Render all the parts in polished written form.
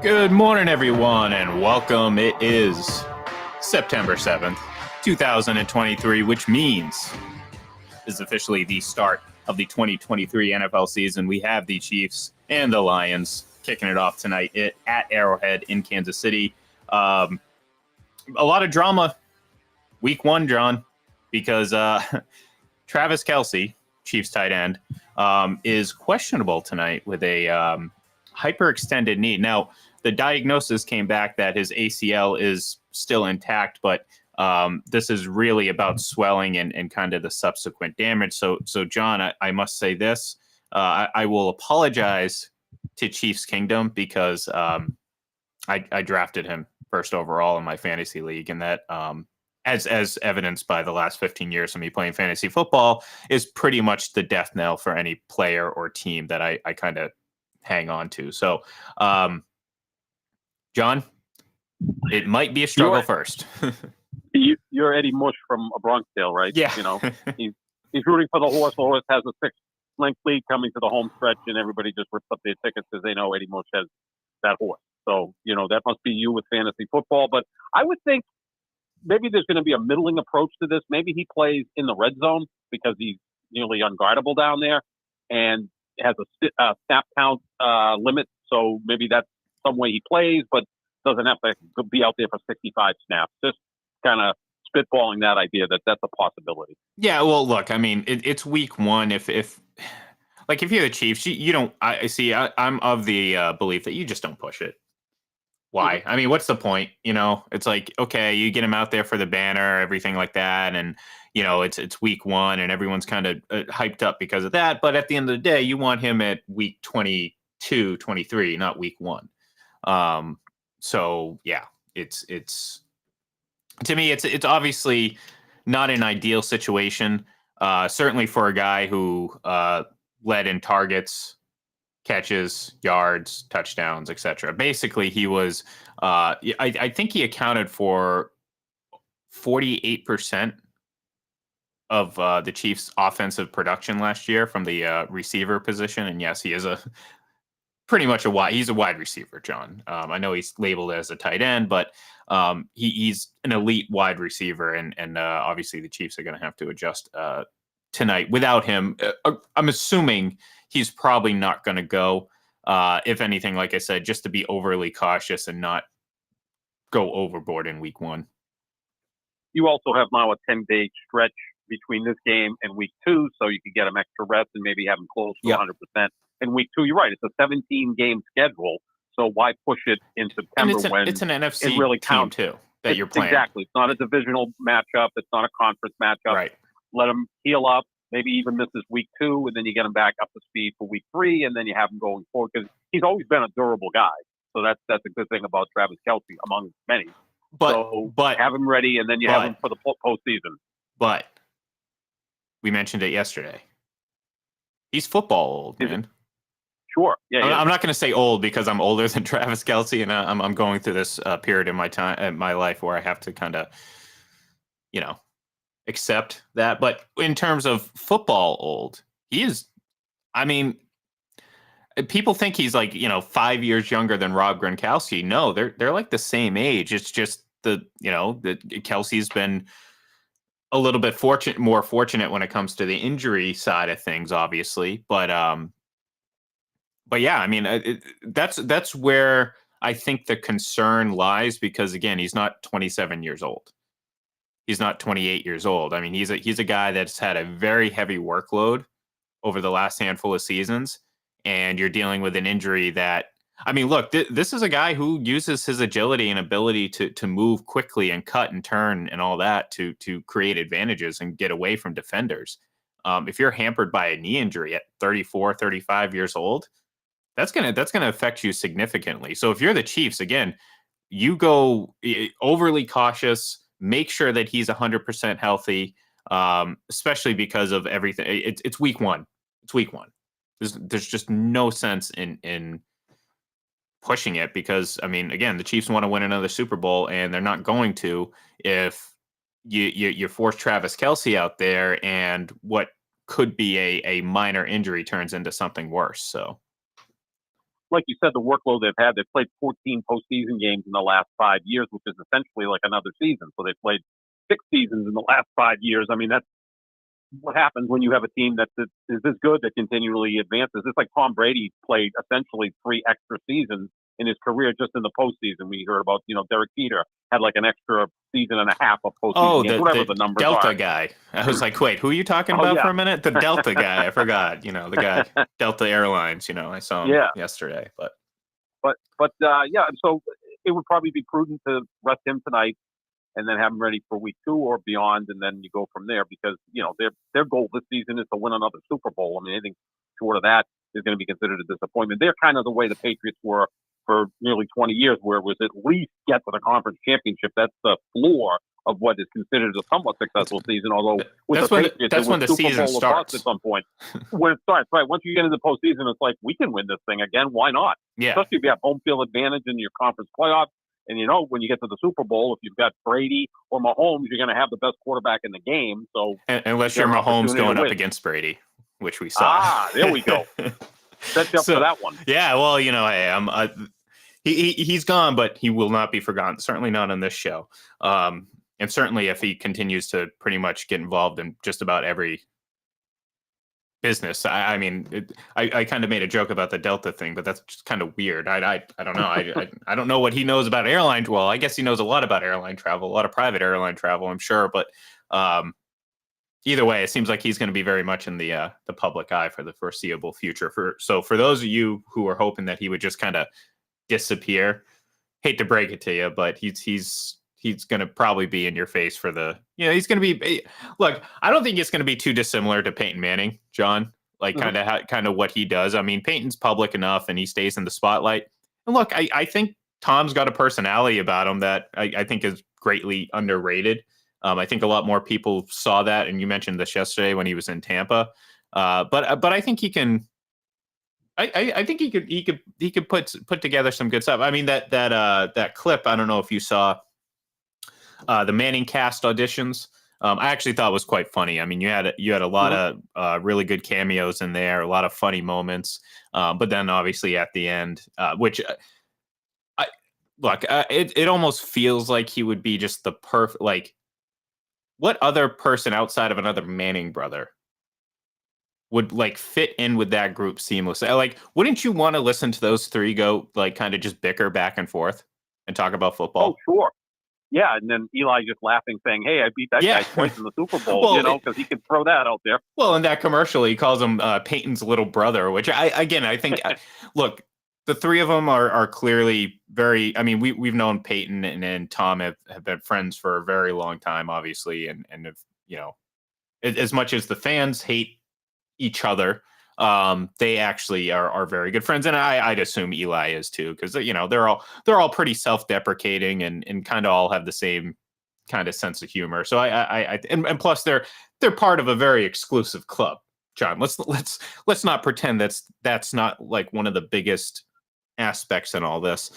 Good morning, everyone, and welcome. It is September 7th, 2023, which means is officially the start of the 2023 NFL season. We have the Chiefs and the Lions kicking it off tonight at Arrowhead in Kansas City. A lot of drama week one, John, because Travis Kelce, Chiefs tight end, is questionable tonight with a hyperextended knee. Now, the diagnosis came back that his ACL is still intact, but this is really about swelling and kind of the subsequent damage. So John, I must say this. I will apologize to Chiefs Kingdom because I drafted him first overall in my fantasy league, and that as evidenced by the last 15 years of me playing fantasy football, is pretty much the death knell for any player or team that I kind of hang on to. So, John, it might be a struggle first. You're Eddie Mush from a Bronx Tale, right? Yeah. You know, he's rooting for the horse. The horse has a six-length lead coming to the home stretch, and everybody just rips up their tickets because they know Eddie Mush has that horse. So, you know, that must be you with fantasy football. But I would think maybe there's going to be a middling approach to this. Maybe he plays in the red zone because he's nearly unguardable down there and has a snap count limit. So maybe that's some way he plays, but doesn't have to be out there for 65 snaps. Just kind of spitballing that idea that's a possibility. Yeah, well, look, I mean, it's week one. If you're the Chiefs, you don't. I'm of the belief that you just don't push it. Why? I mean, what's the point? You know, it's like, okay, you get him out there for the banner, everything like that, and you know, it's week one, and everyone's kind of hyped up because of that. But at the end of the day, you want him at week 22, 23, not week one. So yeah, it's to me, it's obviously not an ideal situation. Certainly for a guy who led in targets, catches, yards, touchdowns, etc. Basically, he was. I think he accounted for 48% of the Chiefs' offensive production last year from the receiver position. And yes, he is pretty much he's a wide receiver, John. I know he's labeled as a tight end, but he's an elite wide receiver, and obviously the Chiefs are going to have to adjust tonight without him. I'm assuming he's probably not going to go. If anything, like I said, just to be overly cautious and not go overboard in week one. You also have now a 10-day stretch between this game and week two, so you could get him extra rest and maybe have him close to 100%. In week two, you're right. It's a 17-game schedule, so why push it in September when it's an NFC it really team too that you're playing? Exactly. It's not a divisional matchup. It's not a conference matchup. Right. Let him heal up. Maybe even misses week two, and then you get him back up to speed for week three, and then you have him going forward because he's always been a durable guy. So that's a good thing about Travis Kelce, among many. But have him ready, and then you have him for the postseason. But we mentioned it yesterday. He's football old, man. Sure. Yeah. I'm not going to say old because I'm older than Travis Kelce, and I'm going through this period in my life where I have to kind of, you know, accept that. But in terms of football old, he is. I mean, people think he's like, you know, 5 years younger than Rob Gronkowski. No, they're like the same age. It's just that Kelce's been a little bit more fortunate when it comes to the injury side of things, obviously. But yeah, I mean, that's where I think the concern lies because again, he's not 27 years old. He's not 28 years old. I mean, he's a guy that's had a very heavy workload over the last handful of seasons, and you're dealing with an injury that, I mean, look, this is a guy who uses his agility and ability to move quickly and cut and turn and all that to create advantages and get away from defenders. If you're hampered by a knee injury at 34, 35 years old, that's gonna affect you significantly. So if you're the Chiefs, again, you go overly cautious. Make sure that he's 100% healthy, especially because of everything. It's week one. It's week one. There's just no sense in pushing it because, I mean, again, the Chiefs want to win another Super Bowl, and they're not going to if you force Travis Kelce out there and what could be a minor injury turns into something worse. So, like you said, the workload they've had. They've played 14 postseason games in the last 5 years, which is essentially like another season. So they've played 6 seasons in the last 5 years. I mean, that's what happens when you have a team that is this good that continually advances. It's like Tom Brady played essentially 3 extra seasons in his career just in the postseason. We heard about, Derek Jeter had like an extra season and a half of postseason games, whatever the numbers Delta are. guy. I was like, wait, who are you talking about for a minute? The Delta guy. I forgot. The guy, Delta Airlines. I saw him yesterday. So it would probably be prudent to rest him tonight and then have him ready for week 2 or beyond, and then you go from there because, their goal this season is to win another Super Bowl. I mean, anything short of that is going to be considered a disappointment. They're kind of the way the Patriots were for nearly 20 years, where it was at least get to the conference championship. That's the floor of what is considered a somewhat successful season, although with the Patriots, that's when the Super season Bowl starts. At some point. When it starts, right? Once you get into the postseason, it's like, we can win this thing again. Why not? Yeah. Especially if you have home field advantage in your conference playoffs. And, when you get to the Super Bowl, if you've got Brady or Mahomes, you're going to have the best quarterback in the game. So unless you're Mahomes going up against Brady, which we saw. There we go. Set you up for that one. Yeah, well, hey, he's gone, but he will not be forgotten. Certainly not on this show. And certainly if he continues to pretty much get involved in just about every business. I kind of made a joke about the Delta thing, but that's just kind of weird. I don't know. I don't know what he knows about airline. Well, I guess he knows a lot about airline travel, a lot of private airline travel, I'm sure. But either way, it seems like he's going to be very much in the public eye for the foreseeable future. So for those of you who are hoping that he would just kind of disappear, hate to break it to you, but he's going to probably be in your face for he's going to be, look, I don't think it's going to be too dissimilar to Peyton Manning, John, like kind of what he does. I mean, Peyton's public enough and he stays in the spotlight. And look, I think Tom's got a personality about him that I think is greatly underrated. I think a lot more people saw that. And you mentioned this yesterday when he was in Tampa. But I think he can, I think he could put together some good stuff. I mean, that clip, I don't know if you saw, the Manning cast auditions, I actually thought was quite funny. I mean, you had a lot of really good cameos in there, a lot of funny moments. But then obviously at the end, which it almost feels like he would be just the perfect, like, what other person outside of another Manning brother would like fit in with that group seamlessly? Like, wouldn't you want to listen to those three go like kind of just bicker back and forth and talk about football? Oh, sure. Yeah, and then Eli just laughing, saying, "Hey, I beat that guy twice in the Super Bowl," because he can throw that out there. Well, in that commercial, he calls him Peyton's little brother, which I think, look, the three of them are clearly very. I mean, we've known Peyton and Tom have been friends for a very long time, obviously, and have, as much as the fans hate each other, they actually are very good friends, and I'd assume Eli is too, because they're all pretty self-deprecating and kind of all have the same kind of sense of humor. So and plus they're part of a very exclusive club. John, let's not pretend that's not like one of the biggest aspects in all this.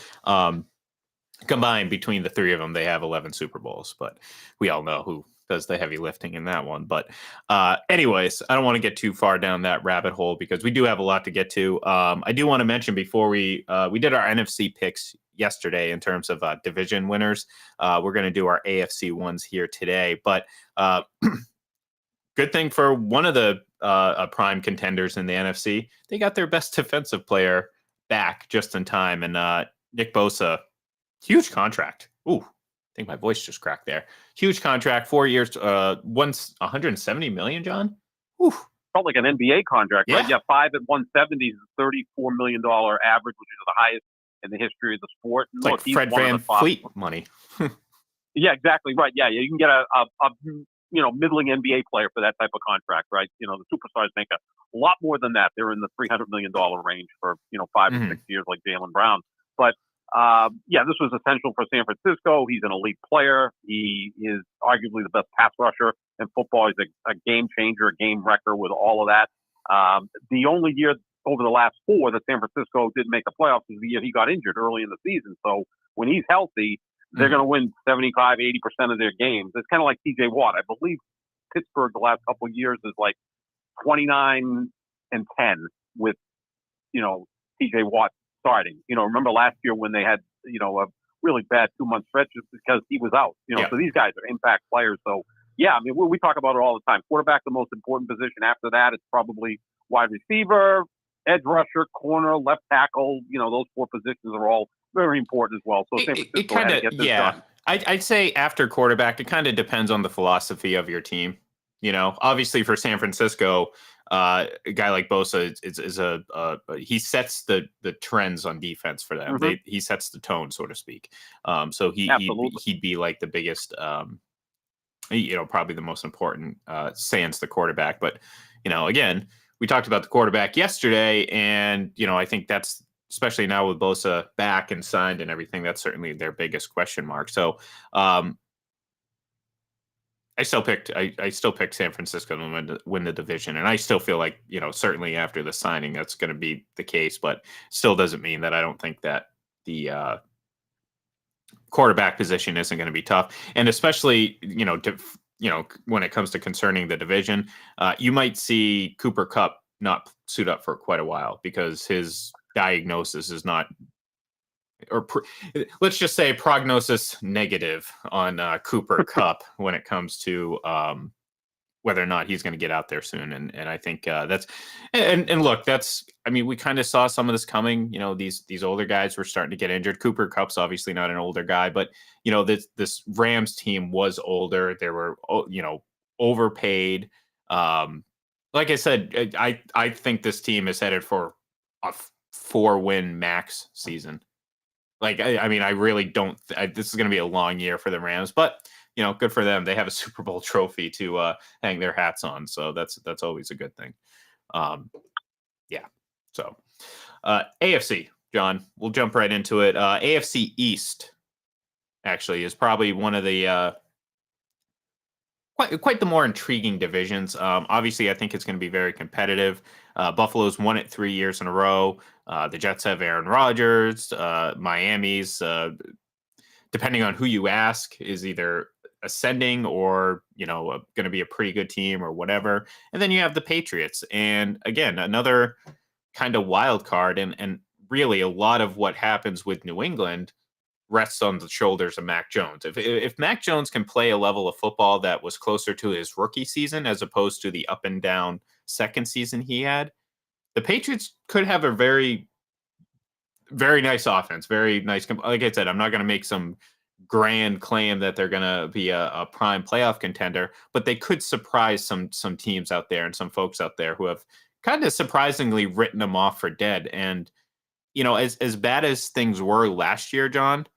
Combined between the three of them, they have 11 Super Bowls, but we all know who does the heavy lifting in that one. But anyways, I don't want to get too far down that rabbit hole because we do have a lot to get to. I do want to mention before we did our NFC picks yesterday in terms of division winners. We're going to do our AFC ones here today, but good thing for one of the prime contenders in the NFC, they got their best defensive player back just in time, and Nick Bosa, huge contract. Ooh, I think my voice just cracked there. Huge contract, 4 years, once 170 million, John. Ooh. Felt like an NBA contract, right? Yeah, 5 at 170 is $34 million average, which is the highest in the history of the sport. It's like Fred Van Fleet money. Yeah, exactly right. Yeah, you can get a middling NBA player for that type of contract, right? The superstars make a lot more than that. They're in the $300 million range for 5 or 6 years, like Jaylen Brown. But this was essential for San Francisco. He's an elite player. He is arguably the best pass rusher in football. He's a game changer, a game wrecker with all of that. The only year over the last 4 that San Francisco didn't make the playoffs was the year he got injured early in the season. So when he's healthy, they're going to win 75, 80% of their games. It's kind of like TJ Watt. I believe Pittsburgh the last couple of years is like 29-10 with, TJ Watt starting. Remember last year when they had, a really bad 2-month stretch just because he was out. So these guys are impact players. So, yeah, I mean, we talk about it all the time. Quarterback, the most important position. After that, it's probably wide receiver, edge rusher, corner, left tackle. Those 4 positions are all very important as well. So San Francisco had to get this done. I'd say after quarterback, it kind of depends on the philosophy of your team. Obviously for San Francisco, a guy like Bosa he sets the trends on defense for them. Mm-hmm. He sets the tone, so to speak. So he'd be like the biggest, probably the most important, sans the quarterback. But again, we talked about the quarterback yesterday, and I think that's, especially now with Bosa back and signed and everything, that's certainly their biggest question mark. So I still picked San Francisco to win the division, and I still feel like certainly after the signing that's going to be the case, but still doesn't mean that I don't think that the quarterback position isn't going to be tough, and especially when it comes to concerning the division, you might see Cooper Kupp not suit up for quite a while because his diagnosis is not, let's just say prognosis negative on Cooper Kupp when it comes to whether or not he's going to get out there soon. And I think that's, and look, we kind of saw some of this coming. These older guys were starting to get injured. Cooper Kupp's obviously not an older guy, but this Rams team was older. They were overpaid. Like I said, I think this team is headed for a 4-win max season. Like, I really don't. This is going to be a long year for the Rams, but good for them. They have a Super Bowl trophy to hang their hats on, so that's always a good thing. Yeah. So, AFC, John, we'll jump right into it. AFC East actually is probably one of the quite the more intriguing divisions. Obviously, I think it's going to be very competitive. Buffalo's won it 3 years in a row. The Jets have Aaron Rodgers. Miami's, depending on who you ask, is either ascending or going to be a pretty good team or whatever. And then you have the Patriots, and again, another kind of wild card. And really, a lot of what happens with New England rests on the shoulders of Mac Jones. If Mac Jones can play a level of football that was closer to his rookie season as opposed to the up and down second season he had, the Patriots could have a very, very nice offense. Very nice. Like I said, I'm not going to make some grand claim that they're going to be a prime playoff contender, but they could surprise some teams out there and some folks out there who have kind of surprisingly written them off for dead. And as bad as things were last year, John,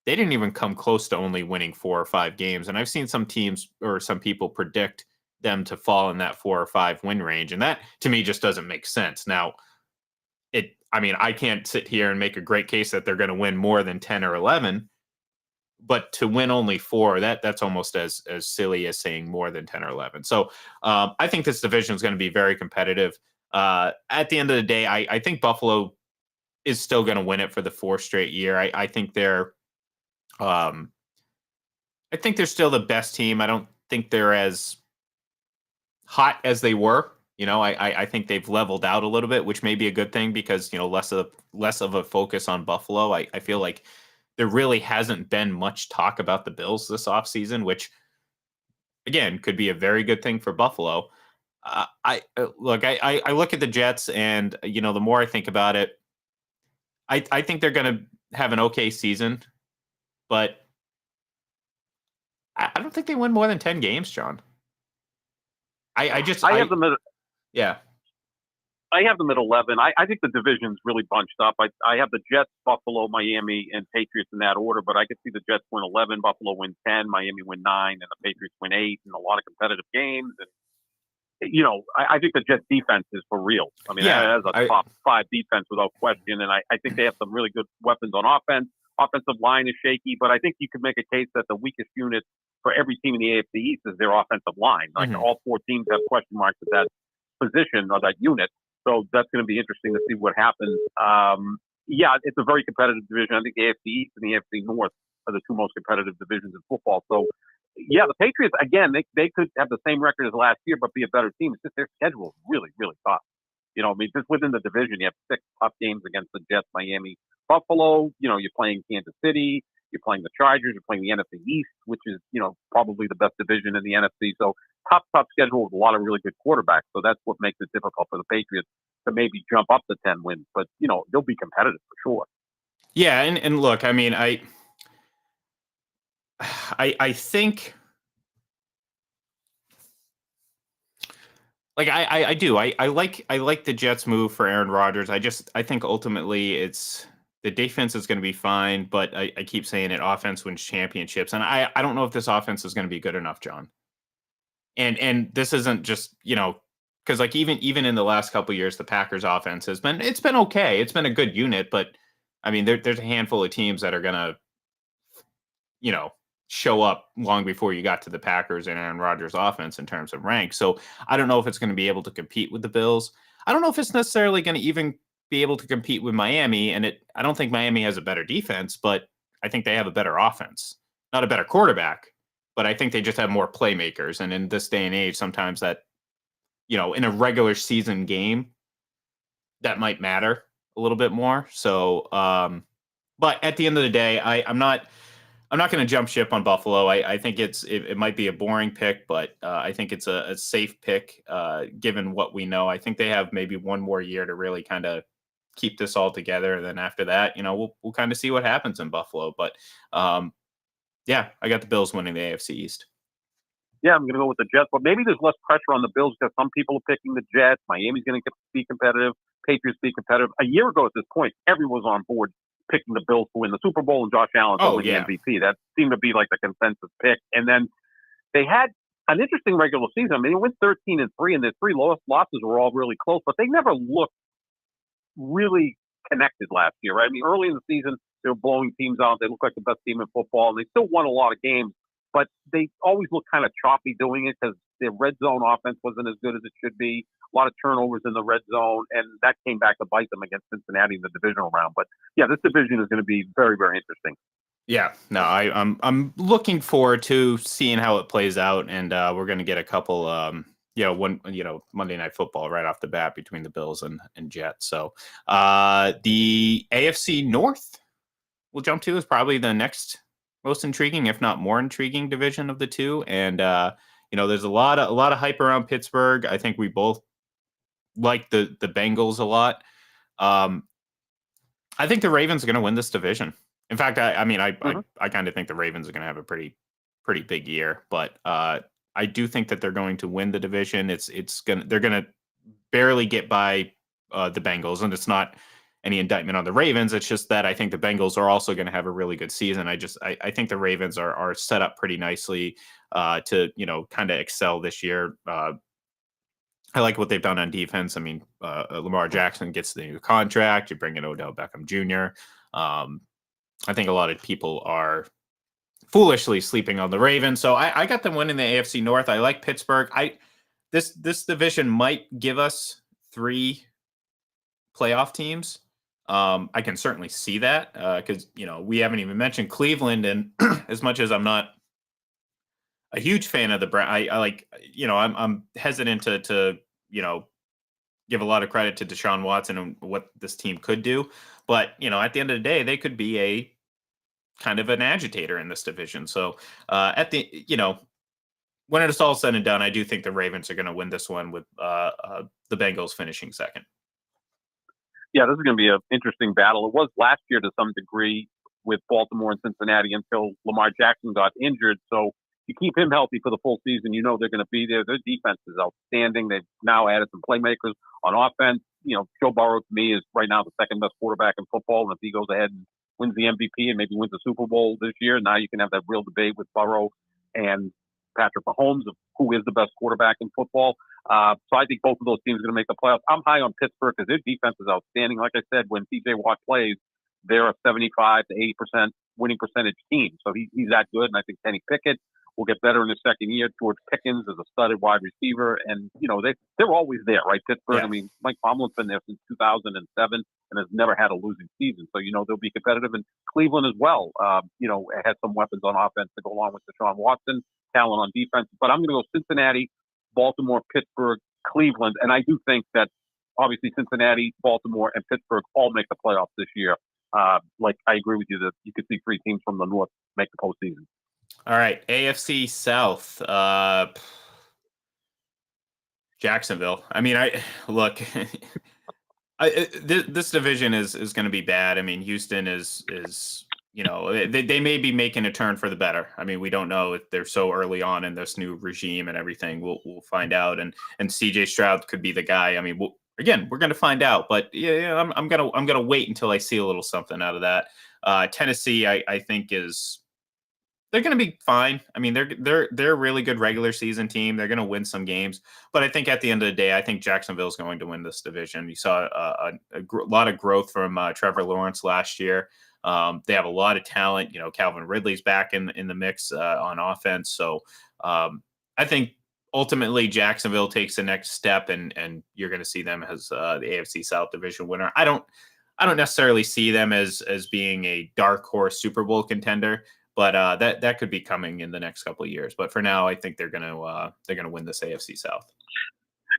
they didn't even come close to only winning 4 or 5 games. And I've seen some teams or some people predict them to fall in that 4 or 5 win range. And that to me just doesn't make sense. Now, I can't sit here and make a great case that they're going to win more than 10 or 11, but to win only 4, that's almost as silly as saying more than 10 or 11. So I think this division is going to be very competitive. At the end of the day, I think Buffalo is still going to win it for the 4th straight year. I think they're still the best team. I don't think they're as hot as they were. I think they've leveled out a little bit, which may be a good thing because less of a focus on Buffalo. I feel like there really hasn't been much talk about the Bills this offseason, which again could be a very good thing for Buffalo. I look at the Jets, and the more I think about it, I think they're going to have an okay season. But I don't think they win more than 10 games, John. I have them at, yeah. I have them at 11. I think the division's really bunched up. I have the Jets, Buffalo, Miami, and Patriots in that order, but I could see the Jets win 11, Buffalo win 10, Miami win 9, and the Patriots win 8, and a lot of competitive games. And I think the Jets defense is for real. That's a top 5 defense without question, and I think they have some really good weapons on offense. Offensive line is shaky, but I think you could make a case that the weakest unit for every team in the AFC East is their offensive line. Like all 4 teams have question marks at that position or that unit. So that's going to be interesting to see what happens. It's a very competitive division. I think the AFC East and the AFC North are the 2 most competitive divisions in football. So, the Patriots, again, they could have the same record as last year, but be a better team. It's just their schedule is really, really tough. I mean, just within the division, you have 6 tough games against the Jets, Miami, Buffalo. You're playing Kansas City. You're playing the Chargers. You're playing the NFC East, which is, probably the best division in the NFC. So tough schedule with a lot of really good quarterbacks. So that's what makes it difficult for the Patriots to maybe jump up to 10 wins. But, they'll be competitive for sure. Yeah, and look, I mean, I think, like, I do. I like the Jets move for Aaron Rodgers. I think ultimately it's the defense is going to be fine, but I keep saying it, offense wins championships. And I don't know if this offense is going to be good enough, John. And this isn't just, because like even in the last couple of years, the Packers offense has been okay. It's been a good unit, but I mean, there's a handful of teams that are gonna, show up long before you got to the Packers and Aaron Rodgers offense in terms of rank. So I don't know if it's going to be able to compete with the Bills. I don't know if it's necessarily going to even be able to compete with Miami. And I don't think Miami has a better defense, but I think they have a better offense, not a better quarterback, but I think they just have more playmakers. And in this day and age, sometimes that, in a regular season game, that might matter a little bit more. So, but at the end of the day, I'm not going to jump ship on Buffalo. I think it might be a boring pick, but I think it's a safe pick given what we know. I think they have maybe one more year to really kind of keep this all together. And then after that, we'll kind of see what happens in Buffalo. But yeah, I got the Bills winning the AFC East. Yeah, I'm going to go with the Jets, but maybe there's less pressure on the Bills because some people are picking the Jets. Miami's going to be competitive. Patriots be competitive. A year ago at this point, everyone was on board picking the Bills to win the Super Bowl and Josh Allen to win the MVP. That seemed to be like the consensus pick. And then they had an interesting regular season. I mean, they went 13-3, and their 3 losses were all really close, but they never looked really connected last year, right? I mean, early in the season, they were blowing teams out. They looked like the best team in football, and they still won a lot of games, but they always looked kind of choppy doing it because their red zone offense wasn't as good as it should be. A lot of turnovers in the red zone, and that came back to bite them against Cincinnati in the divisional round. But yeah, this division is going to be very, very interesting. Yeah, no, I'm looking forward to seeing how it plays out, and we're going to get a couple, Monday Night Football right off the bat between the Bills and Jets. So the AFC North we'll jump to is probably the next most intriguing, if not more intriguing, division of the two, and there's a lot of hype around Pittsburgh. I think we both like the Bengals a lot. I think the Ravens are going to win this division. In fact, I kind of think the Ravens are going to have a pretty big year, but I do think that they're going to win the division. They're going to barely get by the Bengals, and it's not any indictment on the Ravens. It's just that I think the Bengals are also going to have a really good season. I think the Ravens are set up pretty nicely to kind of excel this year. I like what they've done on defense. I mean, Lamar Jackson gets the new contract. You bring in Odell Beckham Jr. I think a lot of people are foolishly sleeping on the Ravens. So I got them winning the AFC North. I like Pittsburgh. This division might give us 3 playoff teams. I can certainly see that because we haven't even mentioned Cleveland, and as much as I'm not a huge fan of the Browns, I'm hesitant to give a lot of credit to Deshaun Watson and what this team could do, but at the end of the day, they could be a kind of an agitator in this division. So at the when it's all said and done, I do think the Ravens are going to win this one with the Bengals finishing second. Yeah, this is going to be an interesting battle. It was last year to some degree with Baltimore and Cincinnati until Lamar Jackson got injured. So you keep him healthy for the full season, they're going to be there. Their defense is outstanding. They've now added some playmakers on offense. Joe Burrow to me is right now the second best quarterback in football. And if he goes ahead and wins the MVP and maybe wins the Super Bowl this year, now you can have that real debate with Burrow and Patrick Mahomes of who is the best quarterback in football. So I think both of those teams are going to make the playoffs. I'm high on Pittsburgh because their defense is outstanding. Like I said, when TJ Watt plays, they're a 75 to 80% winning percentage team. So he's that good. And I think Kenny Pickett will get better in his second year. George Pickens is a studded wide receiver. And, they're always there, right? Pittsburgh. Yeah. I mean, Mike Tomlin's been there since 2007 and has never had a losing season. So, they'll be competitive. And Cleveland as well, it has some weapons on offense to go along with Deshaun Watson, talent on defense. But I'm going to go Cincinnati, Baltimore, Pittsburgh, Cleveland. And I do think that obviously Cincinnati, Baltimore, and Pittsburgh all make the playoffs this year. Like I agree with you that you could see 3 teams from the North make the postseason. All right, AFC South. Jacksonville. I mean, I look. This division is going to be bad. I mean, Houston is they may be making a turn for the better. I mean, we don't know if they're so early on in this new regime and everything. We'll find out. And CJ Stroud could be the guy. I mean, we're going to find out. But yeah, I'm gonna wait until I see a little something out of that. Tennessee, I think they're going to be fine. I mean, they're a really good regular season team. They're going to win some games, but I think at the end of the day, I think Jacksonville's going to win this division. You saw a lot of growth from Trevor Lawrence last year. They have a lot of talent. You know, Calvin Ridley's back in the mix on offense. So I think ultimately Jacksonville takes the next step, and you're going to see them as the AFC South division winner. I don't necessarily see them as being a dark horse Super Bowl contender. But that could be coming in the next couple of years. But for now, I think they're gonna win this AFC South.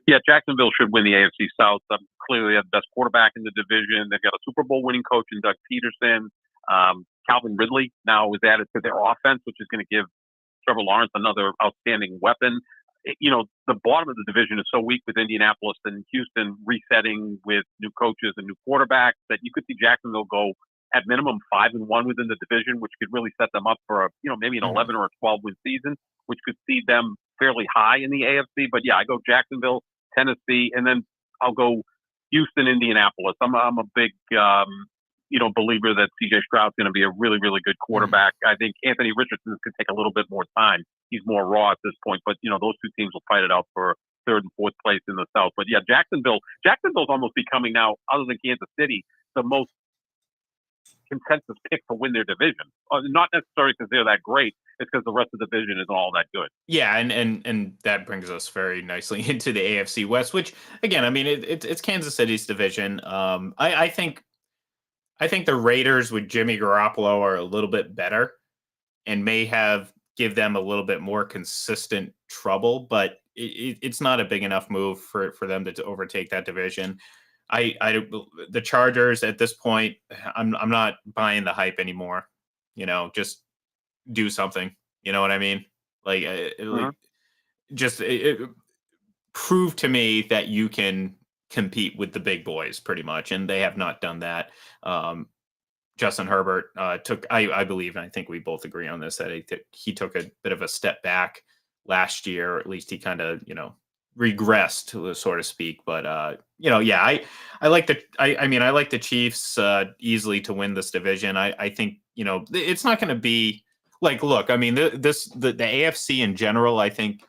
Yeah, Jacksonville should win the AFC South. Clearly, they have the best quarterback in the division. They've got a Super Bowl winning coach in Doug Peterson. Calvin Ridley now is added to their offense, which is going to give Trevor Lawrence another outstanding weapon. The bottom of the division is so weak with Indianapolis and Houston resetting with new coaches and new quarterbacks that you could see Jacksonville go at minimum 5-1 within the division, which could really set them up for maybe an 11 or a 12 win season, which could see them fairly high in the AFC. But yeah, I go Jacksonville, Tennessee, and then I'll go Houston, Indianapolis. I'm a big believer that CJ Stroud's going to be a really, really good quarterback. I think Anthony Richardson could take a little bit more time. He's more raw at this point, but those 2 teams will fight it out for 3rd and 4th place in the South. But yeah, Jacksonville's almost becoming now, other than Kansas City, the most consensus pick to win their division. Not necessarily because they're that great. It's because the rest of the division isn't all that good. Yeah, and that brings us very nicely into the AFC West, which again, I mean, it's Kansas City's division. I think the Raiders with Jimmy Garoppolo are a little bit better and may give them a little bit more consistent trouble, but it's not a big enough move for them to overtake that division. The Chargers at this point, I'm not buying the hype anymore. Just do something. You know what I mean? Like, prove to me that you can compete with the big boys, pretty much, and they have not done that. Justin Herbert I believe, and I think we both agree on this, that he took a bit of a step back last year, or at least he kind of regressed, so to speak. But I like the Chiefs easily to win this division. I think it's not going to be like, look, I mean, the AFC in general, I think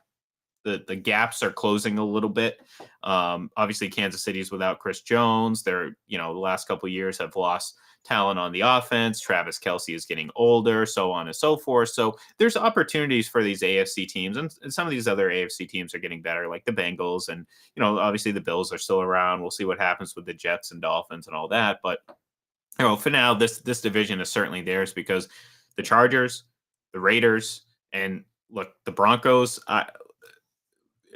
the gaps are closing a little bit. Obviously Kansas City's without Chris Jones. They're the last couple of years have lost talent on the offense. Travis Kelce is getting older, so on and so forth. So there's opportunities for these AFC teams, and some of these other AFC teams are getting better, like the Bengals, and obviously the Bills are still around. We'll see what happens with the Jets and Dolphins and all that. But for now, this division is certainly theirs, because the Chargers, the Raiders, and look, the Broncos.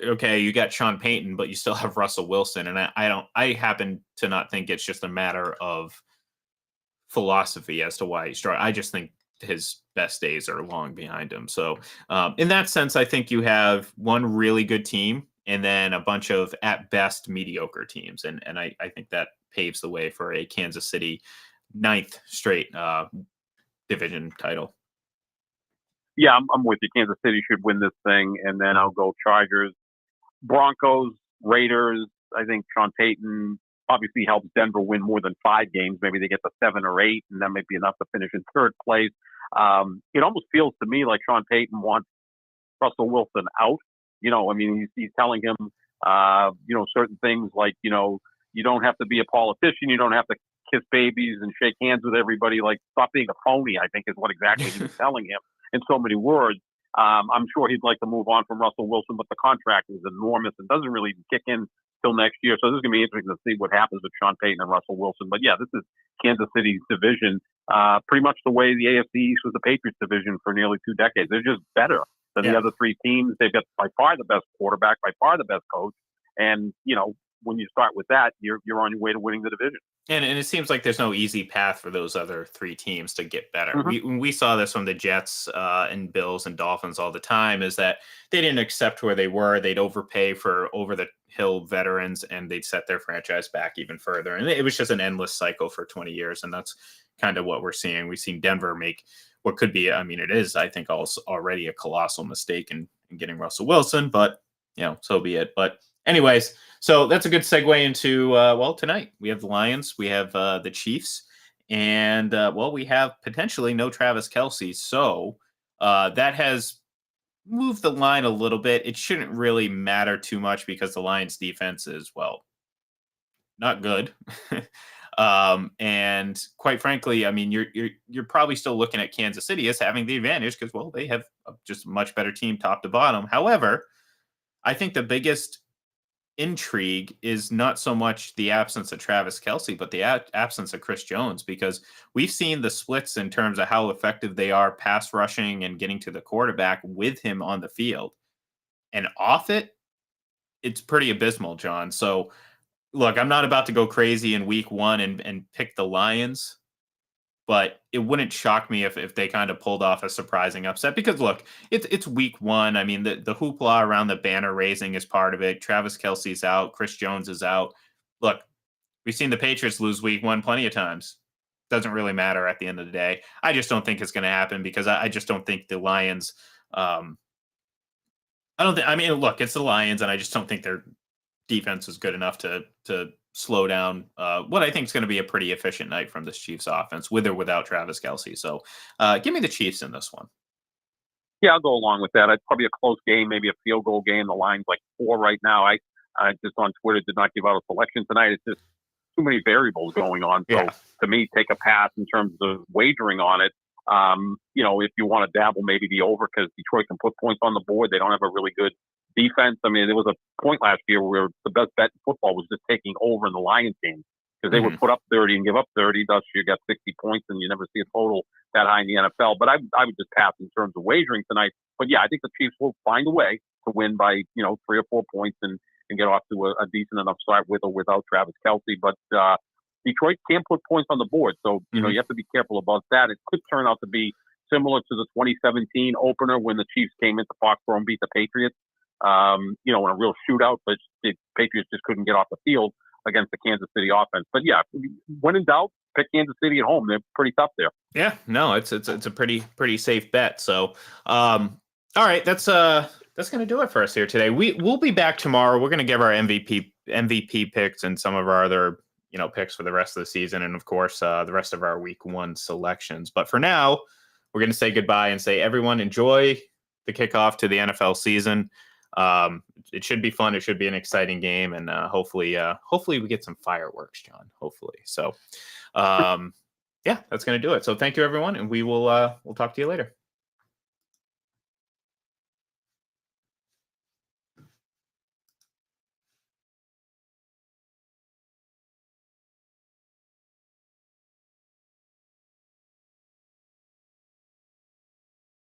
Okay, you got Sean Payton, but you still have Russell Wilson, and I happen to not think it's just a matter of philosophy as to why he's strong. I just think his best days are long behind him. So in that sense, I think you have one really good team and then a bunch of at best mediocre teams. And I think that paves the way for a Kansas City 9th straight division title. Yeah, I'm with you. Kansas City should win this thing, and then I'll go Chargers, Broncos, Raiders. I think Sean Payton obviously helps Denver win more than 5 games. Maybe they get to 7 or 8, and that might be enough to finish in 3rd place. It almost feels to me like Sean Payton wants Russell Wilson out. He's telling him, certain things like, you don't have to be a politician. You don't have to kiss babies and shake hands with everybody. Like, stop being a phony, I think is what exactly he was telling him in so many words. I'm sure he'd like to move on from Russell Wilson, but the contract is enormous and doesn't really kick in till next year. So this is going to be interesting to see what happens with Sean Payton and Russell Wilson. But yeah, this is Kansas City's division, pretty much the way the AFC East was the Patriots division for nearly 2 decades. They're just better than the other 3 teams. They've got by far the best quarterback, by far the best coach. And, when you start with that, you're on your way to winning the division. And it seems like there's no easy path for those other three teams to get better. Mm-hmm. We saw this from the Jets and Bills and Dolphins all the time, is that they didn't accept where they were. They'd overpay for over-the-hill veterans, and they'd set their franchise back even further. And it was just an endless cycle for 20 years, and that's kind of what we're seeing. We've seen Denver make what could be, I mean, it is, I think, also already a colossal mistake in getting Russell Wilson, but, so be it. But anyways, so that's a good segue into, tonight we have the Lions, we have the Chiefs, and, we have potentially no Travis Kelce. So that has moved the line a little bit. It shouldn't really matter too much because the Lions defense is, not good. And quite frankly, I mean, you're probably still looking at Kansas City as having the advantage because, they have just a much better team top to bottom. However, I think the biggest intrigue is not so much the absence of Travis Kelce, but the absence of Chris Jones, because we've seen the splits in terms of how effective they are pass rushing and getting to the quarterback with him on the field. And off it, it's pretty abysmal, John. So, look, I'm not about to go crazy in week one and pick the Lions, but it wouldn't shock me if they kind of pulled off a surprising upset because, look, it's week one. I mean, the hoopla around the banner raising is part of it. Travis Kelce's out. Chris Jones is out. Look, we've seen the Patriots lose week one plenty of times. Doesn't really matter at the end of the day. I just don't think it's going to happen because I just don't think the Lions look, it's the Lions, and I just don't think their defense is good enough to slow down what I think is going to be a pretty efficient night from this Chiefs offense, with or without Travis Kelce. So give me the Chiefs in this one. Yeah, I'll go along with that. It's probably a close game, maybe a field goal game. The line's like 4 right now. I just on Twitter did not give out a selection tonight. It's just too many variables going on. So to me, take a pass in terms of wagering on it. If you want to dabble, maybe the over because Detroit can put points on the board. They don't have a really good defense. I mean, there was a point last year where the best bet in football was just taking over in the Lions game because they would put up 30 and give up 30. Thus, you got 60 points, and you never see a total that high in the NFL. But I would just pass in terms of wagering tonight. But yeah, I think the Chiefs will find a way to win by 3 or 4 points and get off to a decent enough start with or without Travis Kelce. But Detroit can't put points on the board, so you have to be careful about that. It could turn out to be similar to the 2017 opener when the Chiefs came into Foxborough and beat the Patriots. In a real shootout, but the Patriots just couldn't get off the field against the Kansas City offense. But yeah, when in doubt, pick Kansas City at home. They're pretty tough there. Yeah, no, it's a pretty safe bet. So, all right, that's going to do it for us here today. We'll be back tomorrow. We're going to give our MVP picks and some of our other picks for the rest of the season, and of course the rest of our week one selections. But for now, we're going to say goodbye and say everyone enjoy the kickoff to the NFL season. It should be fun. It should be an exciting game, and hopefully we get some fireworks, John. Hopefully. So, that's going to do it. So thank you, everyone, and we'll talk to you later.